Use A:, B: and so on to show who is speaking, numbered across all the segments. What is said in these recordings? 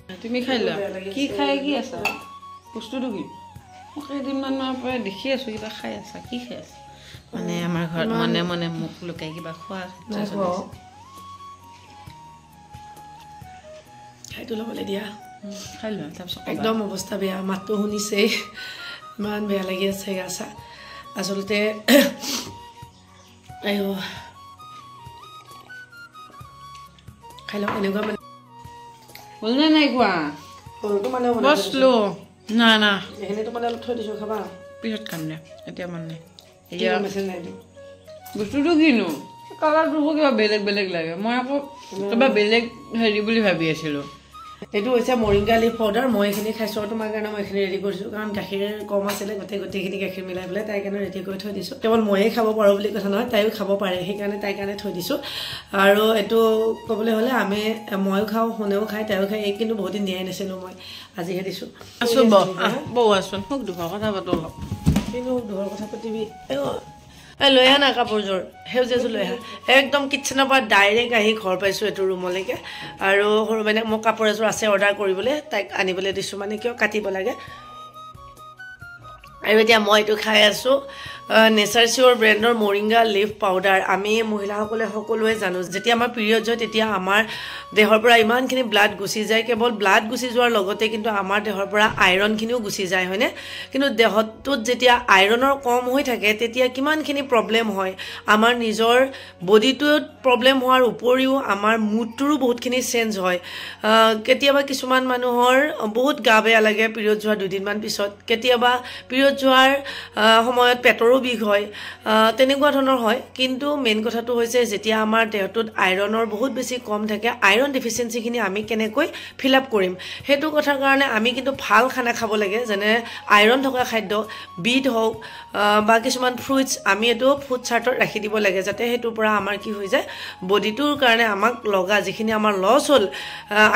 A: তুমি খাই লোৱা কি খাই কি আছা বস্তুটো কি মই কেইদিনমানৰ পৰা দেখি আছোঁ কিবা খাই আছা কি খাই আছা মানে আমাৰ ঘৰত মনে মনে মুখ লুকাই কিবা খোৱা
B: খাইটো ল'বলৈ দিয়া
A: খাই লোৱা তাৰপিছত
B: একদম অৱস্থা বেয়া মাতটো শুনিছেই ইমান বেয়া লাগি আছে গা চা আচলতে আইও খাই লওঁ এনেকুৱা মানে
A: বলনে নাই কোৱা
B: সৰুটো মানে
A: বসলো না না
B: এইখিনিতো মানে অলপ থৈ দিছোঁ খাবা
A: পিছত খাম দে এতিয়া মন নাই
B: এতিয়া মেছেজ নাই দিওঁ
A: বস্তুটো কিনো কালাৰটো কিবা বেলেগ বেলেগ লাগে মই আকৌ কিবা বেলেগ হেৰি বুলি ভাবি আছিলোঁ
B: এইটো হৈছে মৰিংগা লিফ পাউডাৰ মই এইখিনি খাইছোঁ আৰু তোমাৰ কাৰণে মই এইখিনি ৰেডি কৰিছোঁ কাৰণ গাখীৰ কম আছিলে গোটেইখিনি গাখীৰ মিলাই পেলাই তাইৰ কাৰণে ৰেডি কৰি থৈ দিছোঁ কেৱল ময়ে খাব পাৰোঁ বুলি কথা নহয় তাইও খাব পাৰে সেইকাৰণে তাইৰ কাৰণে থৈ দিছোঁ আৰু এইটো ক'বলৈ হ'লে ময়ো খাওঁ শুনেও খায় তাইও খায় এই কিন্তু বহুত দিন দিয়াই নাছিলোঁ মই আজিহে দিছোঁ
A: আছোঁ বৌ আছোন মোক দুখৰ কথা পাতো অলপ
B: কিন্তু দুখৰ কথা পাতিবি লৈ আহা না কাপোৰযোৰ সেউজীয়াযোৰ লৈ আহা একদম কিটচেনৰ পৰা ডাইৰেক্ট আহি ঘৰ পাইছোঁ এইটো ৰুমলৈকে আৰু সৰু মানে মোক কাপোৰ এযোৰ আছে অৰ্ডাৰ কৰিবলৈ তাইক আনিবলৈ দিছোঁ মানে কিয় কাটিব লাগে আৰু এতিয়া মই এইটো খাই আছোঁ নেচাৰ চিয়'ৰ ব্ৰেণ্ডৰ মৰিংগা লিফ পাউডাৰ আমি মহিলাসকলে সকলোৱে জানো যেতিয়া আমাৰ পিৰিয়ডছ হয় তেতিয়া আমাৰ দেহৰ পৰা ইমানখিনি ব্লাড গুচি যায় কেৱল ব্লাড গুচি যোৱাৰ লগতে কিন্তু আমাৰ দেহৰ পৰা আইৰণখিনিও গুচি যায় হয়নে কিন্তু দেহটোত যেতিয়া আইৰণৰ কম হৈ থাকে তেতিয়া কিমানখিনি প্ৰব্লেম হয় আমাৰ নিজৰ বডিটোত প্ৰব্লেম হোৱাৰ উপৰিও আমাৰ মুডটোৰো বহুতখিনি চেঞ্জ হয় কেতিয়াবা কিছুমান মানুহৰ বহুত গা বেয়া লাগে পিৰিয়ডছ হোৱাৰ দুদিনমান পিছত কেতিয়াবা পিৰিয়ডছ হোৱাৰ সময়ত পেটৰ বিষ হয় তেনেকুৱা ধৰণৰ হয় কিন্তু মেইন কথাটো হৈছে যেতিয়া আমাৰ দেহটোত আইৰণৰ বহুত বেছি কম থাকে আইৰণ ডেফিচিয়েঞ্চিখিনি আমি কেনেকৈ ফিল আপ কৰিম সেইটো কথাৰ কাৰণে আমি কিন্তু ভাল খানা খাব লাগে যেনে আইৰণ থকা খাদ্য বিট হওক বা কিছুমান ফ্ৰুইটছ আমি এইটো ফুড চাৰ্টত ৰাখি দিব লাগে যাতে সেইটোৰ পৰা আমাৰ কি হৈ যায় বডিটোৰ কাৰণে আমাক লগা যিখিনি আমাৰ লছ হ'ল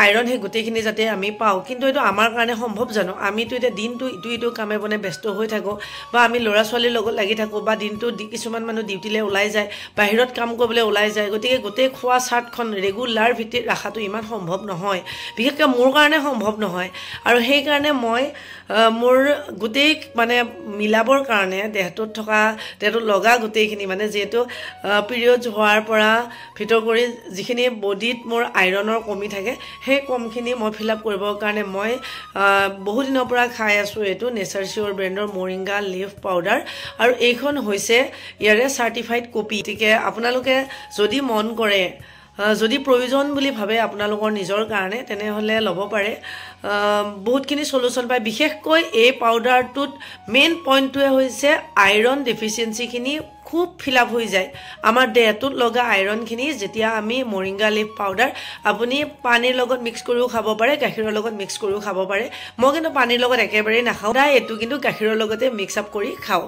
B: আইৰণ সেই গোটেইখিনি যাতে আমি পাওঁ কিন্তু এইটো আমাৰ কাৰণে সম্ভৱ জানো আমিতো এতিয়া দিনটো ইটো কামে বনে ব্যস্ত হৈ থাকোঁ বা আমি ল'ৰা ছোৱালীৰ লগত লাগি থাকোঁ বা দিনটো কিছুমান মানুহ ডিউটিলৈ ওলাই যায় বাহিৰত কাম কৰিবলৈ ওলাই যায় গতিকে গোটেই খোৱা চাৰ্টখন ৰেগুলাৰ ভিত্তিত ৰখাটো ইমান সম্ভৱ নহয় বিশেষকৈ মোৰ কাৰণে সম্ভৱ নহয় আৰু সেইকাৰণে মই মোৰ গোটেই মানে মিলাবৰ কাৰণে দেহটোত লগা গোটেইখিনি মানে যিহেতু পিৰিয়ডছ হোৱাৰ পৰা ভিতৰ কৰি যিখিনি বডিত মোৰ আইৰণৰ কমি থাকে সেই কমখিনি মই ফিল আপ কৰিবৰ কাৰণে মই বহু দিনৰ পৰা খাই আছোঁ এইটো নেচাৰ চিয়'ৰ ব্ৰেণ্ডৰ মৰিংগা লিফ পাউডাৰ আৰু এইখন হৈছে ইয়াৰে চাৰ্টিফাইড কপি গতিকে আপোনালোকে যদি মন কৰে যদি প্ৰয়োজন বুলি ভাবে আপোনালোকৰ নিজৰ কাৰণে তেনেহ'লে ল'ব পাৰে বহুতখিনি সলিউশন পায় বিশেষকৈ এই পাউডাৰটোত মেইন পইণ্টটোৱে হৈছে আইৰণ ডেফিচিয়েঞ্চিখিনি খুব ফিল আপ হৈ যায় আমাৰ দেহটোত লগা আইৰণখিনি যেতিয়া আমি মৰিংগা লিফ পাউডাৰ আপুনি পানীৰ লগত মিক্স কৰিও খাব পাৰে গাখীৰৰ লগত মিক্স কৰিও খাব পাৰে মই কিন্তু পানীৰ লগত একেবাৰে নাখাওঁ তাই এইটো কিন্তু গাখীৰৰ লগতে মিক্স আপ কৰি খাওঁ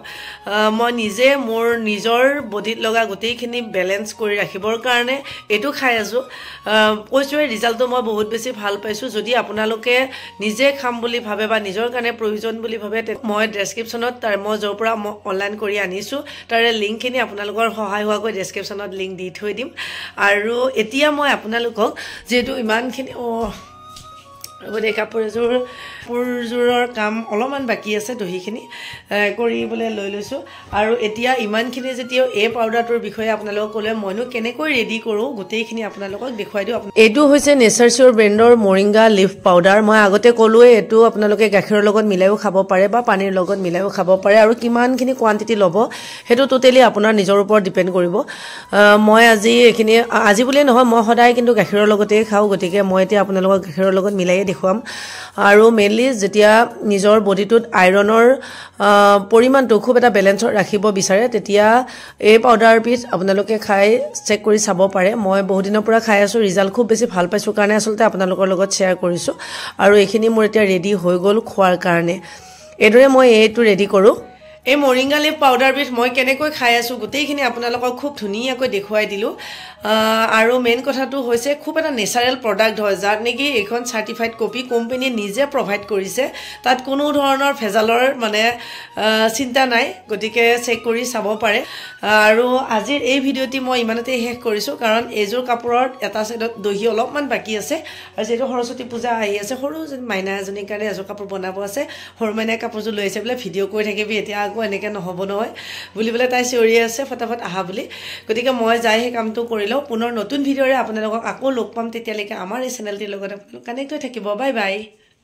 B: মই নিজে মোৰ নিজৰ বডিত লগা গোটেইখিনি বেলেঞ্চ কৰি ৰাখিবৰ কাৰণে এইটো খাই আছোঁ কৈছোঁৱে ৰিজাল্টটো মই বহুত বেছি ভাল পাইছোঁ যদি আপোনালোকে নিজে খাম বুলি ভাবে বা নিজৰ কাৰণে প্ৰয়োজন বুলি ভাবে মই ডেছক্ৰিপশ্যনত মই য'ৰ পৰা মই অনলাইন কৰি আনিছোঁ তাৰে লিংকখিনি আপোনালোকৰ সহায় হোৱাকৈ ডেছক্ৰিপশ্যনত লিংক দি থৈ দিম আৰু এতিয়া মই আপোনালোকক যিহেতু ইমানখিনি গোটেই কাপোৰযোৰৰ কাম অলপমান বাকী আছে দহিখিনি কৰিবলৈ লৈ লৈছোঁ আৰু এতিয়া ইমানখিনি যেতিয়া এই পাউডাৰটোৰ বিষয়ে আপোনালোকক ক'লে মইনো কেনেকৈ ৰেডি কৰোঁ গোটেইখিনি আপোনালোকক দেখুৱাই দিওঁ এইটো হৈছে নেচাৰ চিয়'ৰ ব্ৰেণ্ডৰ মৰিংগা লিফ পাউডাৰ মই আগতে ক'লোৱে এইটো আপোনালোকে গাখীৰৰ লগত মিলাইও খাব পাৰে বা পানীৰ লগত মিলাইও খাব পাৰে আৰু কিমানখিনি কোৱান্টিটি ল'ব সেইটো টোটেলি আপোনাৰ নিজৰ ওপৰত ডিপেণ্ড কৰিব মই আজি বুলিয়ে নহয় মই সদায় কিন্তু গাখীৰৰ লগতেই খাওঁ গতিকে মই এতিয়া আপোনালোকক গাখীৰৰ লগত মিলাই দেখুৱাম আৰু মেইনলি যেতিয়া নিজৰ বডিটোত আইৰণৰ পৰিমাণটো খুব এটা বেলেঞ্চত ৰাখিব বিচাৰে তেতিয়া এই পাউডাৰবিধ আপোনালোকে খাই চেক কৰি চাব পাৰে মই বহুত দিনৰ পৰা খাই আছোঁ ৰিজাল্ট খুব বেছি ভাল পাইছোঁ কাৰণে আচলতে আপোনালোকৰ লগত শ্বেয়াৰ কৰিছোঁ আৰু এইখিনি মোৰ এতিয়া ৰেডি হৈ গ'ল খোৱাৰ কাৰণে এইদৰে মই এইটো ৰেডি কৰোঁ এই মৰিংগা লিফ পাউডাৰবিধ মই কেনেকৈ খাই আছোঁ গোটেইখিনি আপোনালোকক খুব ধুনীয়াকৈ দেখুৱাই দিলোঁ আৰু মেইন কথাটো হৈছে খুব এটা নেচাৰেল প্ৰডাক্ট হয় যাক নেকি এইখন চাৰ্টিফাইড কপি কোম্পানীয়ে নিজে প্ৰভাইড কৰিছে তাত কোনো ধৰণৰ ভেজালৰ মানে চিন্তা নাই গতিকে চেক কৰি চাব পাৰে আৰু আজিৰ এই ভিডিঅ'টি মই ইমানতে শেষ কৰিছোঁ কাৰণ এইযোৰ কাপোৰত এটা সাইডত দহি অলপমান বাকী আছে আৰু যেটো সৰস্বতী পূজা আহি আছে সৰু মাইনা এজনীৰ কাৰণে এযোৰ কাপোৰ বনাব আছে সৰু মাইনাই কাপোৰযোৰ লৈ আছে বোলে ভিডিঅ' কৰি থাকিবি এতিয়া আকৌ এনেকৈ নহ'ব নহয় বুলি বোলে তাই চিঞৰি আছে ফটাফট আহা বুলি গতিকে মই যাই সেই কামটো কৰি লওঁ পুনৰ নতুন ভিডিঅ'ৰে আপোনালোকক আকৌ লগ পাম তেতিয়ালৈকে আমাৰ এই চেনেলটিৰ লগত কানেক্ট হৈ থাকিব বাই বাই